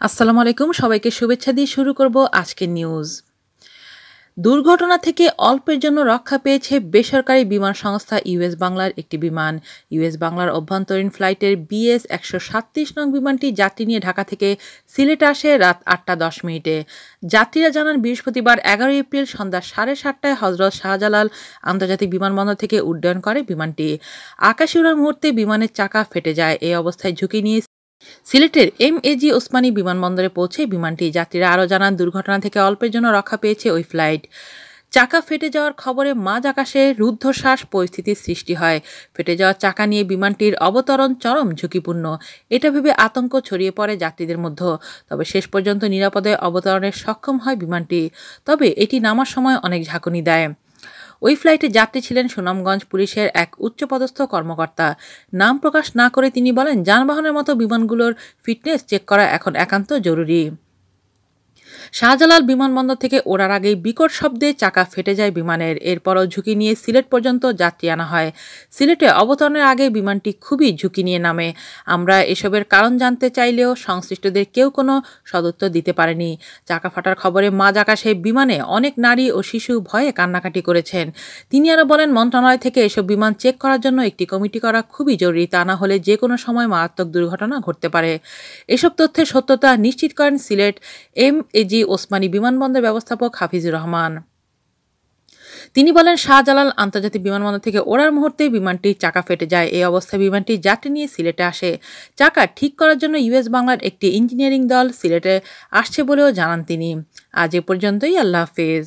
আসসালামু আলাইকুম, সবাইকে শুভেচ্ছা দিয়ে শুরু করব আজকের নিউজ। দুর্ঘটনা থেকে অল্পের জন্য রক্ষা পেয়েছে বেসরকারি বিমান সংস্থা ইউএস বাংলার একটি বিমান। ইউএস বাংলার অভ্যন্তরীণ ফ্লাইটের বিএস ১৩৭ নং বিমানটি যাত্রী নিয়ে ঢাকা থেকে সিলেটে আসে রাত ৮টা ১০ মিনিটে। যাত্রীরা জানান বৃহস্পতিবার ১১ এপ্রিল সন্ধ্যা ৭:৩০টায় হজরত শাহজালাল আন্তর্জাতিক বিমানবন্দর থেকে উড্ডয়ন করে বিমানটি। আকাশে ওড়ার মুহূর্তে বিমানের চাকা ফেটে যায়। এই অবস্থায় ঝুঁকি নিয়ে সিলেটের এমএজি ওসমানী বিমানবন্দরে পৌঁছে বিমানটি। যাত্রীরা আরও জানান দুর্ঘটনা থেকে অল্পের জন্য রক্ষা পেয়েছে ওই ফ্লাইট। চাকা ফেটে যাওয়ার খবরে মাঝ আকাশে রুদ্ধশ্বাস পরিস্থিতির সৃষ্টি হয়। ফেটে যাওয়া চাকা নিয়ে বিমানটির অবতরণ চরম ঝুঁকিপূর্ণ, এটা ভেবে আতঙ্ক ছড়িয়ে পড়ে যাত্রীদের মধ্যে। তবে শেষ পর্যন্ত নিরাপদে অবতরণে সক্ষম হয় বিমানটি। তবে এটি নামার সময় অনেক ঝাঁকুনি দেয়। ওই ফ্লাইটে যাত্রী ছিলেন সুনামগঞ্জ পুলিশের এক উচ্চপদস্থ কর্মকর্তা। নাম প্রকাশ না করে তিনি বলেন, যানবাহনের মতো বিমানগুলোর ফিটনেস চেক করা এখন একান্ত জরুরি। শাহজালাল বিমানবন্দর থেকে ওড়ার আগেই বিকট শব্দে চাকা ফেটে যায় বিমানের। এরপরও ঝুঁকি নিয়ে সিলেট পর্যন্ত যাত্রী আনা হয়। সিলেটে অবতরণের আগে বিমানটি খুবই ঝুঁকি নিয়ে নামে। আমরা এসবের কারণ জানতে চাইলেও সংশ্লিষ্টদের কেউ কোনো সদুত্তর দিতে পারেনি। চাকা ফাটার খবরে মাঝ আকাশে বিমানে অনেক নারী ও শিশু ভয়ে কান্নাকাটি করেছেন। তিনি আরও বলেন, মন্ত্রণালয় থেকে এসব বিমান চেক করার জন্য একটি কমিটি করা খুবই জরুরি, তা না হলে যে কোনো সময় মারাত্মক দুর্ঘটনা ঘটতে পারে। এসব তথ্যের সত্যতা নিশ্চিত করেন সিলেট এমএজি ওসমানী বিমানবন্দর ব্যবস্থাপক হাফিজুর রহমান। তিনি বলেন, শাহজালাল আন্তর্জাতিক বিমানবন্দর থেকে ওড়ার মুহূর্তে বিমানটির চাকা ফেটে যায়। এই অবস্থায় বিমানটি যাত্রী নিয়ে সিলেটে আসে। চাকা ঠিক করার জন্য ইউএস বাংলার একটি ইঞ্জিনিয়ারিং দল সিলেটে আসছে বলেও জানান তিনি। আজ এ পর্যন্তই। আল্লাহ হাফেজ।